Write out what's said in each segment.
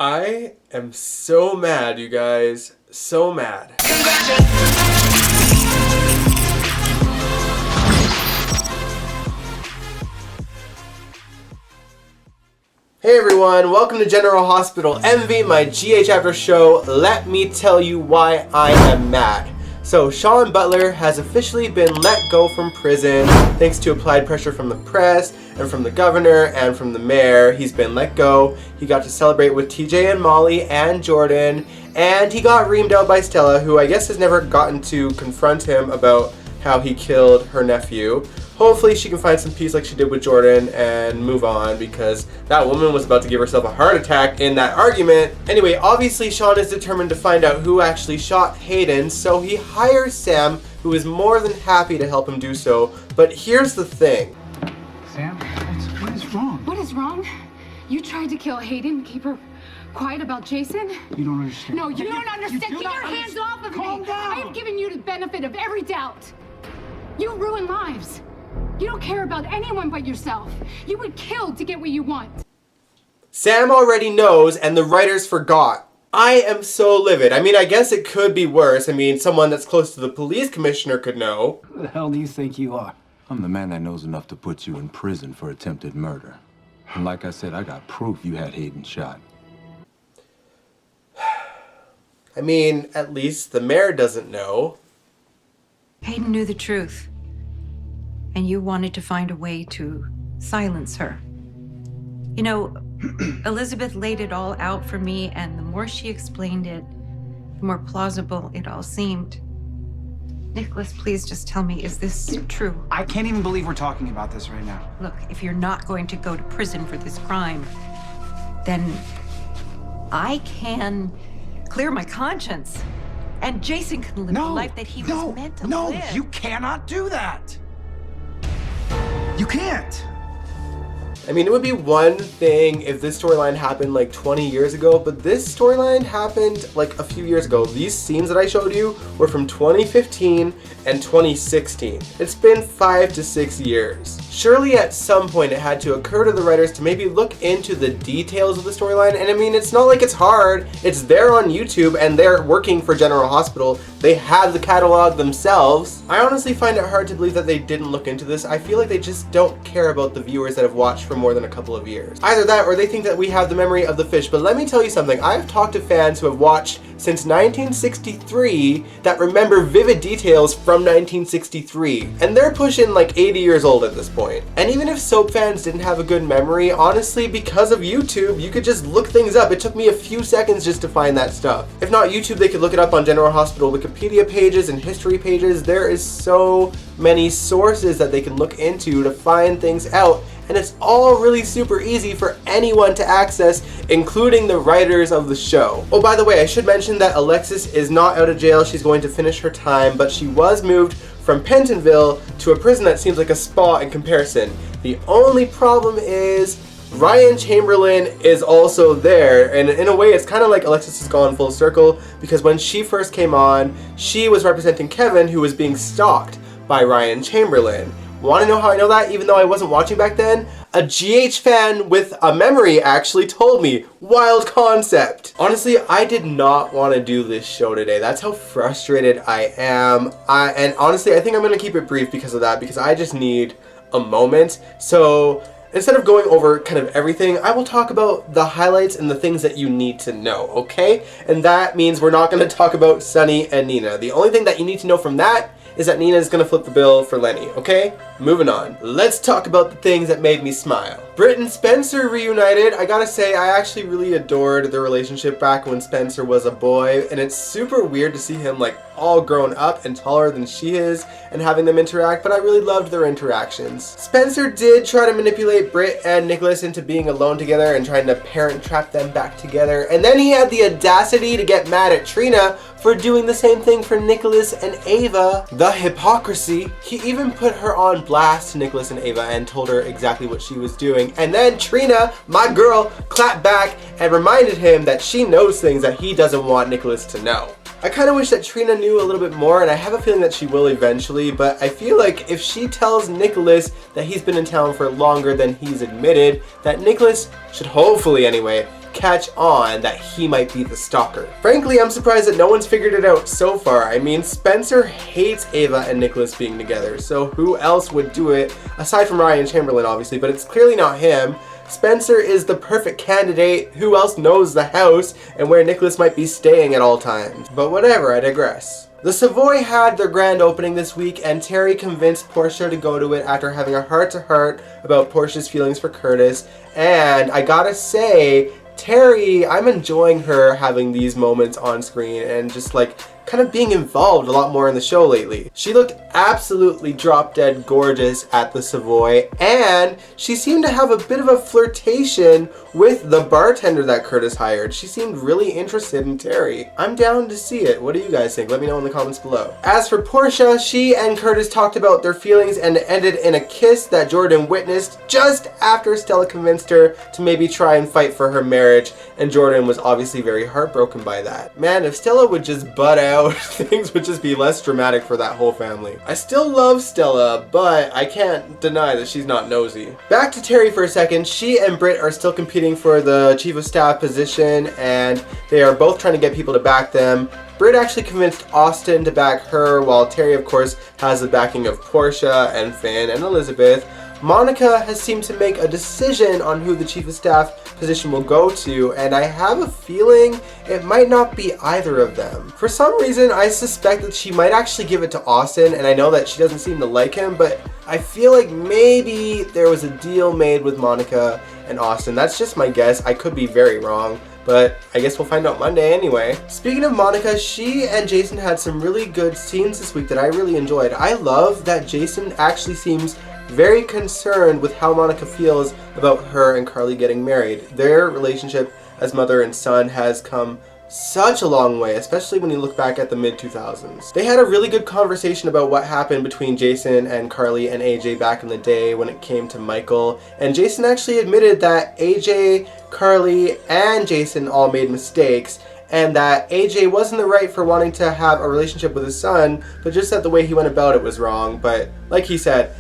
I am so mad, you guys. So mad. Hey everyone, welcome to General Hospital Envy, my GH After show. Let me tell you why I am mad. So, Sean Butler has officially been let go from prison thanks to applied pressure from the press and from the governor and from the mayor. He's been let go. He got to celebrate with TJ and Molly and Jordan, and he got reamed out by Stella, who I guess has never gotten to confront him about how he killed her nephew. Hopefully she can find some peace like she did with Jordan and move on, because that woman was about to give herself a heart attack in that argument. Anyway, obviously Sean is determined to find out who actually shot Hayden, so he hires Sam, who is more than happy to help him do so. But here's the thing. Sam, what is wrong? What is wrong? You tried to kill Hayden and keep her quiet about Jason? You don't understand. No, you don't understand. You Keep your hands off of Calm me. down. I have given you the benefit of every doubt. You ruin lives. You don't care about anyone but yourself. You would kill to get what you want. Sam already knows, and the writers forgot. I am so livid. I mean, I guess it could be worse. I mean, someone that's close to the police commissioner could know. Who the hell do you think you are? I'm the man that knows enough to put you in prison for attempted murder. And like I said, I got proof you had Hayden shot. I mean, at least the mayor doesn't know. Hayden knew the truth, and you wanted to find a way to silence her. You know, Elizabeth laid it all out for me, and the more she explained it, the more plausible it all seemed. Nicholas, please just tell me, is this true? I can't even believe we're talking about this right now. Look, if you're not going to go to prison for this crime, then I can clear my conscience. And Jason can live the life that he was meant to live. No, you cannot do that. You can't. I mean, it would be one thing if this storyline happened like 20 years ago, but this storyline happened like a few years ago. These scenes that I showed you were from 2015 and 2016. It's been 5 to 6 years. Surely at some point it had to occur to the writers to maybe look into the details of the storyline, and I mean, it's not like it's hard. It's there on YouTube, and they're working for General Hospital. They have the catalog themselves. I honestly find it hard to believe that they didn't look into this. I feel like they just don't care about the viewers that have watched for more than a couple of years. Either that, or they think that we have the memory of the fish. But let me tell you something. I've talked to fans who have watched since 1963 that remember vivid details from 1963. And they're pushing like 80 years old at this point. And even if soap fans didn't have a good memory, honestly, because of YouTube, you could just look things up. It took me a few seconds just to find that stuff. If not YouTube, they could look it up on General Hospital Wikipedia pages and history pages. There is so many sources that they can look into to find things out. And it's all really super easy for anyone to access, including the writers of the show. Oh, by the way, I should mention that Alexis is not out of jail. She's going to finish her time, but she was moved from Pentonville to a prison that seems like a spa in comparison. The only problem is Ryan Chamberlain is also there, and in a way it's kind of like Alexis has gone full circle, because when she first came on, she was representing Kevin, who was being stalked by Ryan Chamberlain. Want to know how I know that, even though I wasn't watching back then? A GH fan with a memory actually told me. Wild concept. Honestly, I did not want to do this show today. That's how frustrated I am. And honestly, I think I'm going to keep it brief because of that, because I just need a moment. So instead of going over kind of everything, I will talk about the highlights and the things that you need to know, okay? And that means we're not going to talk about Sunny and Nina. The only thing that you need to know from that is that Nina is going to flip the bill for Lenny, okay? Moving on. Let's talk about the things that made me smile. Britt and Spencer reunited. I gotta say, I actually really adored their relationship back when Spencer was a boy, and it's super weird to see him like all grown up and taller than she is and having them interact, but I really loved their interactions. Spencer did try to manipulate Britt and Nicholas into being alone together and trying to parent trap them back together, and then he had the audacity to get mad at Trina for doing the same thing for Nicholas and Ava. The hypocrisy. He even put her on blast to Nicholas and Ava and told her exactly what she was doing. And then Trina, my girl, clapped back and reminded him that she knows things that he doesn't want Nicholas to know. I kind of wish that Trina knew a little bit more, and I have a feeling that she will eventually, but I feel like if she tells Nicholas that he's been in town for longer than he's admitted, that Nicholas should hopefully anyway catch on that he might be the stalker. Frankly, I'm surprised that no one's figured it out so far. I mean, Spencer hates Ava and Nicholas being together, so who else would do it aside from Ryan Chamberlain, obviously, but it's clearly not him. Spencer is the perfect candidate. Who else knows the house and where Nicholas might be staying at all times? But whatever, I digress. The Savoy had their grand opening this week, and Terry convinced Portia to go to it after having a heart-to-heart about Portia's feelings for Curtis. And I gotta say, Terry, I'm enjoying her having these moments on screen and just like kind of being involved a lot more in the show lately. She looked absolutely drop dead gorgeous at the Savoy, and she seemed to have a bit of a flirtation with the bartender that Curtis hired. She seemed really interested in Terry. I'm down to see it. What do you guys think? Let me know in the comments below. As for Portia, she and Curtis talked about their feelings and it ended in a kiss that Jordan witnessed just after Stella convinced her to maybe try and fight for her marriage, and Jordan was obviously very heartbroken by that. Man, if Stella would just butt out, things would just be less dramatic for that whole family. I still love Stella, but I can't deny that she's not nosy. Back to Terry for a second. She and Britt are still competing for the chief of staff position, and they are both trying to get people to back them. Britt actually convinced Austin to back her, while Terry, of course, has the backing of Portia and Finn and Elizabeth. Monica has seemed to make a decision on who the chief of staff position will go to, and I have a feeling it might not be either of them. For some reason, I suspect that she might actually give it to Austin, and I know that she doesn't seem to like him, but I feel like maybe there was a deal made with Monica and Austin. That's just my guess. I could be very wrong, but I guess we'll find out Monday anyway. Speaking of Monica, she and Jason had some really good scenes this week that I really enjoyed. I love that Jason actually seems very concerned with how Monica feels about her and Carly getting married. Their relationship as mother and son has come such a long way, especially when you look back at the mid-2000s. They had a really good conversation about what happened between Jason and Carly and AJ back in the day when it came to Michael, and Jason actually admitted that AJ, Carly, and Jason all made mistakes, and that AJ wasn't the right for wanting to have a relationship with his son, but just that the way he went about it was wrong. But like he said,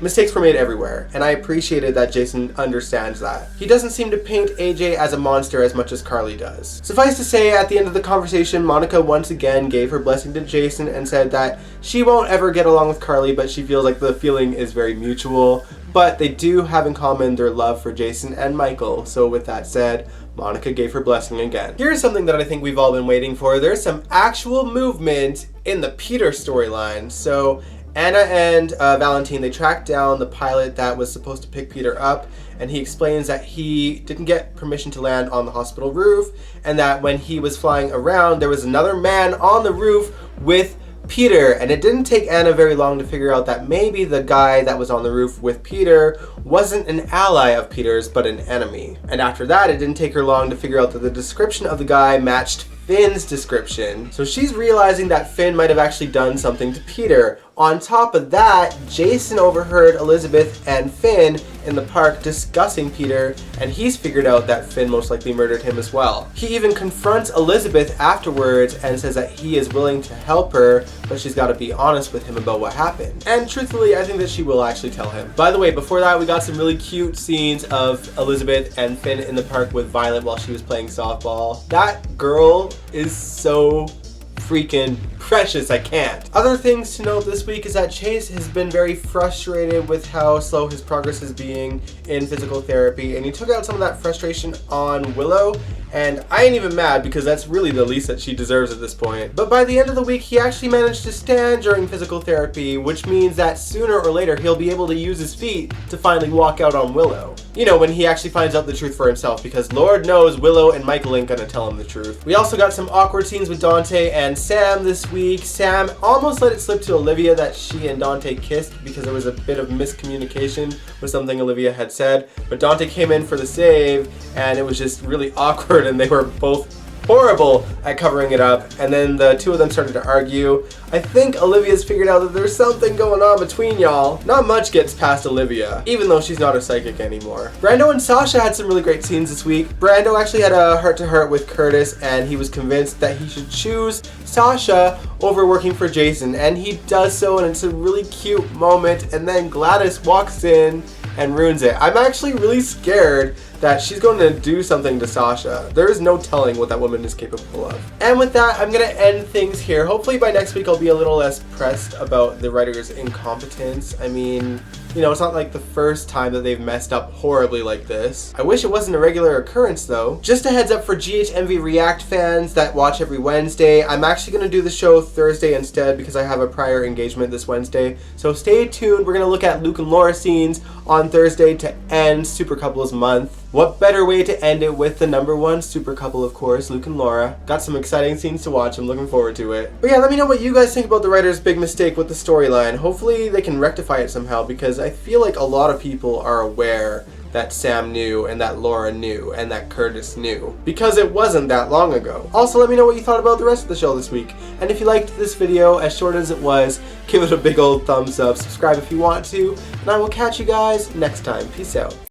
mistakes were made everywhere, and I appreciated that Jason understands that. He doesn't seem to paint AJ as a monster as much as Carly does. Suffice to say, at the end of the conversation, Monica once again gave her blessing to Jason and said that she won't ever get along with Carly, but she feels like the feeling is very mutual. But they do have in common their love for Jason and Michael, so with that said, Monica gave her blessing again. Here's something that I think we've all been waiting for. There's some actual movement in the Peter storyline. So Anna and Valentine, they tracked down the pilot that was supposed to pick Peter up, and he explains that he didn't get permission to land on the hospital roof, and that when he was flying around, there was another man on the roof with Peter, and it didn't take Anna very long to figure out that maybe the guy that was on the roof with Peter wasn't an ally of Peter's, but an enemy. And after that, it didn't take her long to figure out that the description of the guy matched Finn's description. So she's realizing that Finn might have actually done something to Peter. On top of that, Jason overheard Elizabeth and Finn in the park discussing Peter, and he's figured out that Finn most likely murdered him as well. He even confronts Elizabeth afterwards and says that he is willing to help her, but she's got to be honest with him about what happened. And truthfully, I think that she will actually tell him. By the way, before that, we got some really cute scenes of Elizabeth and Finn in the park with Violet while she was playing softball. That girl is so freaking precious, I can't. Other things to note this week is that Chase has been very frustrated with how slow his progress is being in physical therapy, and he took out some of that frustration on Willow, and I ain't even mad because that's really the least that she deserves at this point. But by the end of the week, he actually managed to stand during physical therapy, which means that sooner or later he'll be able to use his feet to finally walk out on Willow. You know, when he actually finds out the truth for himself, because Lord knows Willow and Michael ain't gonna tell him the truth. We also got some awkward scenes with Dante and Sam this week. Sam almost let it slip to Olivia that she and Dante kissed because there was a bit of miscommunication with something Olivia had said, but Dante came in for the save and it was just really awkward, and they were both horrible at covering it up, and then the two of them started to argue. I think Olivia's figured out that there's something going on between y'all. Not much gets past Olivia, even though she's not a psychic anymore. Brando and Sasha had some really great scenes this week. Brando actually had a heart-to-heart with Curtis, and he was convinced that he should choose Sasha over working for Jason, and he does so, and it's a really cute moment, and then Gladys walks in and ruins it. I'm actually really scared that she's going to do something to Sasha. There is no telling what that woman is capable of. And with that, I'm going to end things here. Hopefully by next week I'll be a little less pressed about the writer's incompetence. I mean, you know, it's not like the first time that they've messed up horribly like this. I wish it wasn't a regular occurrence though. Just a heads up for GHMV React fans that watch every Wednesday, I'm actually going to do the show Thursday instead because I have a prior engagement this Wednesday. So stay tuned. We're going to look at Luke and Laura scenes on Thursday to end Super Couples Month. What better way to end it with the #1 super couple, of course, Luke and Laura. Got some exciting scenes to watch. I'm looking forward to it. But yeah, let me know what you guys think about the writer's big mistake with the storyline. Hopefully they can rectify it somehow because I feel like a lot of people are aware that Sam knew and that Laura knew and that Curtis knew because it wasn't that long ago. Also, let me know what you thought about the rest of the show this week. And if you liked this video, as short as it was, give it a big old thumbs up, subscribe if you want to, and I will catch you guys next time. Peace out.